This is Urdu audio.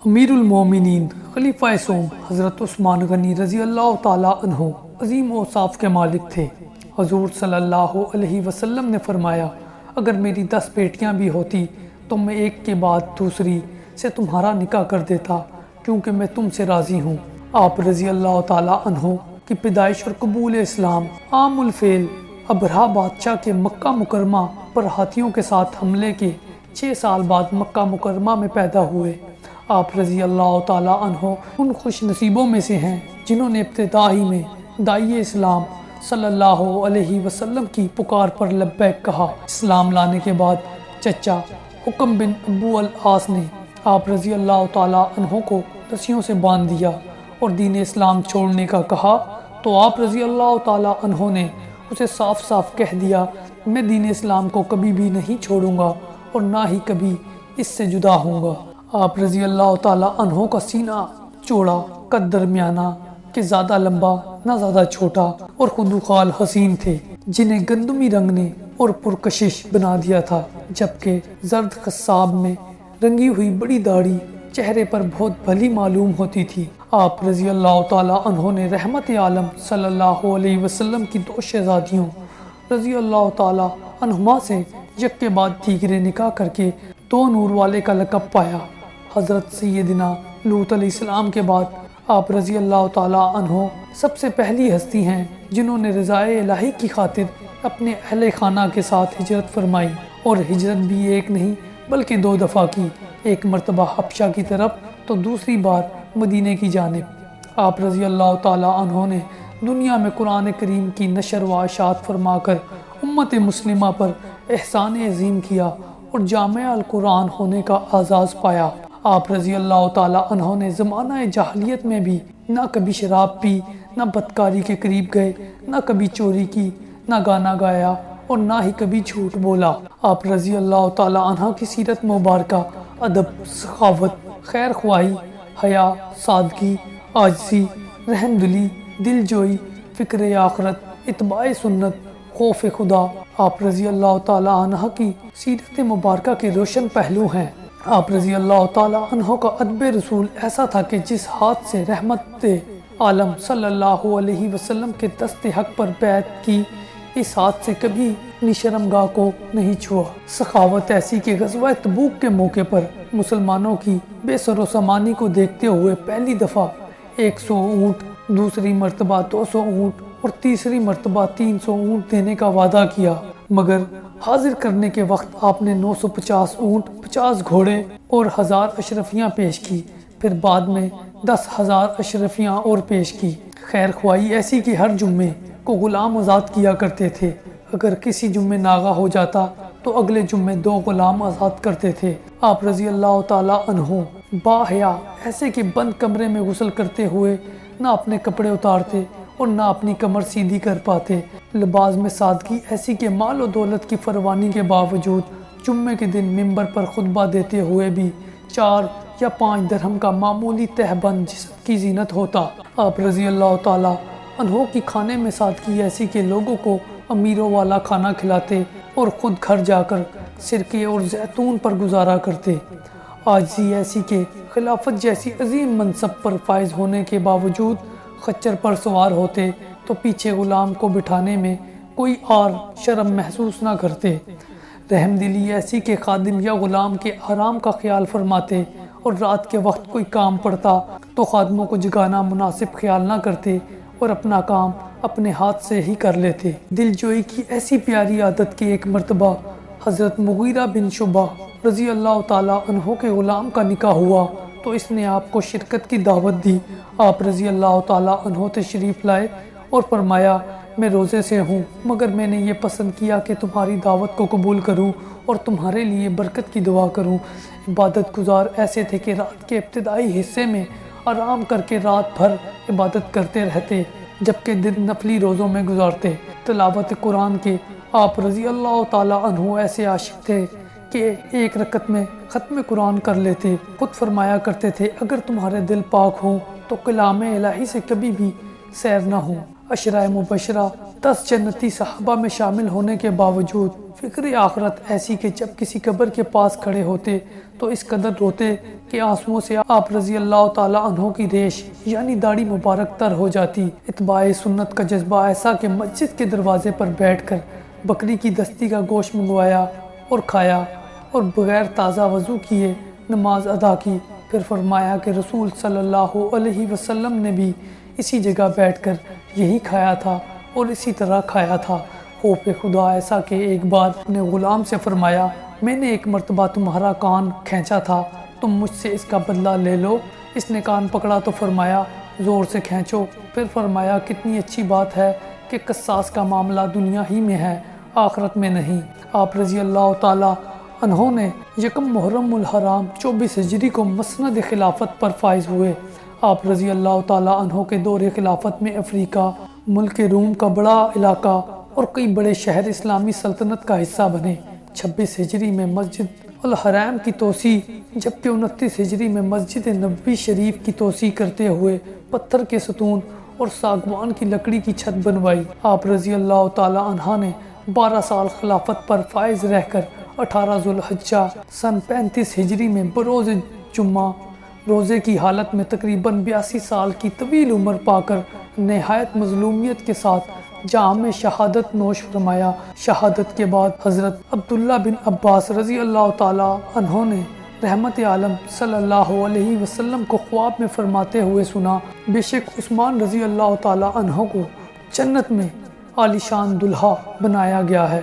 امیر المومنین خلیفہ سوم حضرت عثمان غنی رضی اللہ تعالیٰ عنہ عظیم اوصاف کے مالک تھے۔ حضور صلی اللہ علیہ وسلم نے فرمایا، اگر میری 10 بیٹیاں بھی ہوتی تو میں ایک کے بعد دوسری سے تمہارا نکاح کر دیتا، کیونکہ میں تم سے راضی ہوں۔ آپ رضی اللہ تعالیٰ عنہ کی پیدائش اور قبول اسلام عام الفیل ابرہہ بادشاہ کے مکہ مکرمہ پر ہاتھیوں کے ساتھ حملے کے 6 سال بعد مکہ مکرمہ میں پیدا ہوئے۔ آپ رضی اللہ تعالیٰ عنہ ان خوش نصیبوں میں سے ہیں جنہوں نے ابتدائی میں داعی اسلام صلی اللہ علیہ وسلم کی پکار پر لبیک کہا۔ اسلام لانے کے بعد چچا حکم بن ابو العاص نے آپ رضی اللہ تعالیٰ عنہ کو رسیوں سے باندھ دیا اور دین اسلام چھوڑنے کا کہا تو آپ رضی اللہ تعالیٰ عنہ نے اسے صاف صاف کہہ دیا، میں دین اسلام کو کبھی بھی نہیں چھوڑوں گا اور نہ ہی کبھی اس سے جدا ہوں گا۔ آپ رضی اللہ تعالیٰ عنہ کا سینہ چوڑا، قد درمیانہ کہ زیادہ لمبا نہ زیادہ چھوٹا، اور خدوخال حسین تھے جنہیں گندمی رنگ نے اور پرکشش بنا دیا تھا، جبکہ زرد خصاب میں رنگی ہوئی بڑی داڑھی چہرے پر بہت بھلی معلوم ہوتی تھی۔ آپ رضی اللہ تعالیٰ عنہ نے رحمت عالم صلی اللہ علیہ وسلم کی 2 شہزادیوں رضی اللہ تعالیٰ عنہما سے یک کے بعد دیگرے نکاح کر کے 2 نور والے کا لقب پایا۔ حضرت سیدنا لوط علیہ السلام کے بعد آپ رضی اللہ تعالیٰ عنہ سب سے پہلی ہستی ہیں جنہوں نے رضائے الہی کی خاطر اپنے اہل خانہ کے ساتھ ہجرت فرمائی، اور ہجرت بھی ایک نہیں بلکہ 2 دفعہ کی، ایک مرتبہ حبشہ کی طرف تو دوسری بار مدینے کی جانب۔ آپ رضی اللہ تعالیٰ عنہ نے دنیا میں قرآن کریم کی نشر و اشاعت فرما کر امت مسلمہ پر احسان عظیم کیا اور جامع القرآن ہونے کا اعزاز پایا۔ آپ رضی اللہ تعالیٰ عنہ نے زمانہ جاہلیت میں بھی نہ کبھی شراب پی، نہ بدکاری کے قریب گئے، نہ کبھی چوری کی، نہ گانا گایا اور نہ ہی کبھی جھوٹ بولا۔ آپ رضی اللہ تعالیٰ عنہ کی سیرت مبارکہ ادب، سخاوت، خیر خواہی، حیا، سادگی، عاجزی، رحم دلی، دل جوئی، فکر آخرت، اتباع سنت، خوف خدا آپ رضی اللہ تعالیٰ عنہ کی سیرت مبارکہ کے روشن پہلو ہیں۔ آپ رضی اللہ تعالیٰ عنہ کا ادب رسول ایسا تھا کہ جس ہاتھ سے رحمت عالم صلی اللہ علیہ وسلم کے دست حق پر بیعت کی، اس ہاتھ سے کبھی اپنی شرمگاہ کو نہیں چھوا۔ سخاوت ایسی کہ غزوہ تبوک کے موقع پر مسلمانوں کی بے سر و سامانی کو دیکھتے ہوئے پہلی دفعہ 100 اونٹ، دوسری مرتبہ 200 اونٹ اور تیسری مرتبہ 300 اونٹ دینے کا وعدہ کیا، مگر حاضر کرنے کے وقت آپ نے 950 اونٹ، 50 گھوڑے اور 1000 اشرفیاں پیش کی، پھر بعد میں 10,000 اشرفیاں اور پیش کی۔ خیر خواہی ایسی کہ ہر جمعے کو غلام آزاد کیا کرتے تھے، اگر کسی جمعے ناغہ ہو جاتا تو اگلے جمعے 2 غلام آزاد کرتے تھے۔ آپ رضی اللہ تعالیٰ عنہ با حیا ایسے کہ بند کمرے میں غسل کرتے ہوئے نہ اپنے کپڑے اتارتے اور نہ اپنی کمر سیدھی کر پاتے، لباس میں سادگی ایسی کہ مال و دولت کی فراوانی کے باوجود جمعے کے دن ممبر پر خطبہ دیتے ہوئے بھی 4 یا 5 درہم کا معمولی تہبند جسم کی زینت ہوتا۔ آپ رضی اللہ تعالیٰ عنہ کی کھانے میں سادگی ایسی کہ لوگوں کو امیروں والا کھانا کھلاتے اور خود گھر جا کر سرکے اور زیتون پر گزارا کرتے۔ عاجزی ایسی کہ خلافت جیسی عظیم منصب پر فائز ہونے کے باوجود خچر پر سوار ہوتے تو پیچھے غلام کو بٹھانے میں کوئی اور شرم محسوس نہ کرتے۔ رحم دلی ایسی کہ خادم یا غلام کے آرام کا خیال فرماتے اور رات کے وقت کوئی کام پڑتا تو خادموں کو جگانا مناسب خیال نہ کرتے اور اپنا کام اپنے ہاتھ سے ہی کر لیتے۔ دل جوئی کی ایسی پیاری عادت کہ ایک مرتبہ حضرت مغیرہ بن شعبہ رضی اللہ تعالیٰ عنہ کے غلام کا نکاح ہوا تو اس نے آپ کو شرکت کی دعوت دی۔ آپ رضی اللہ تعالیٰ عنہ تشریف لائے اور فرمایا، میں روزے سے ہوں مگر میں نے یہ پسند کیا کہ تمہاری دعوت کو قبول کروں اور تمہارے لیے برکت کی دعا کروں۔ عبادت گزار ایسے تھے کہ رات کے ابتدائی حصے میں آرام کر کے رات بھر عبادت کرتے رہتے، جبکہ دن نفلی روزوں میں گزارتے۔ تلاوت قرآن کے آپ رضی اللہ تعالیٰ عنہ ایسے عاشق تھے کہ ایک رکعت میں ختم قرآن کر لیتے۔ خود فرمایا کرتے تھے، اگر تمہارے دل پاک ہوں تو کلام الہی سے کبھی بھی سیر نہ ہوں۔ عشرہ مبشرہ 10 جنتی صحابہ میں شامل ہونے کے باوجود فکر آخرت ایسی کہ جب کسی قبر کے پاس کھڑے ہوتے تو اس قدر روتے کہ آنسوؤں سے آپ رضی اللہ تعالی عنہ کی ریش یعنی داڑھی مبارک تر ہو جاتی۔ اتباع سنت کا جذبہ ایسا کہ مسجد کے دروازے پر بیٹھ کر بکری کی دستی کا گوشت منگوایا اور کھایا اور بغیر تازہ وضو کیے نماز ادا کی۔ پھر فرمایا کہ رسول صلی اللہ علیہ وسلم نے بھی اسی جگہ بیٹھ کر یہی کھایا تھا اور اسی طرح کھایا تھا۔ خوف خدا ایسا کہ ایک بار اپنے غلام سے فرمایا، میں نے ایک مرتبہ تمہارا کان کھینچا تھا، تم مجھ سے اس کا بدلہ لے لو۔ اس نے کان پکڑا تو فرمایا زور سے کھینچو۔ پھر فرمایا کتنی اچھی بات ہے کہ قصاص کا معاملہ دنیا ہی میں ہے، آخرت میں نہیں۔ آپ رضی اللہ تعالی عنہ نے یکم محرم الحرام 24 ہجری کو مسند خلافت پر فائز ہوئے۔ آپ رضی اللہ تعالی عنہ کے دور خلافت میں افریقہ، ملک روم کا بڑا علاقہ اور کئی بڑے شہر اسلامی سلطنت کا حصہ بنے۔ 26 ہجری میں مسجد الحرام کی توسیع جبکہ 29 ہجری میں مسجد نبوی شریف کی توسیع کرتے ہوئے پتھر کے ستون اور ساگوان کی لکڑی کی چھت بنوائی۔ آپ رضی اللہ تعالی عنہ نے 12 سال خلافت پر فائز رہ کر 18 ذوالحجہ سن 35 ہجری میں بروز جمعہ روزے کی حالت میں تقریباً 82 سال کی طویل عمر پا کر نہایت مظلومیت کے ساتھ جام شہادت نوش فرمایا۔ شہادت کے بعد حضرت عبداللہ بن عباس رضی اللہ تعالی عنہ نے رحمت عالم صلی اللہ علیہ وسلم کو خواب میں فرماتے ہوئے سنا، بے شک عثمان رضی اللہ تعالی عنہ کو جنت میں عالیشان دلہا بنایا گیا ہے۔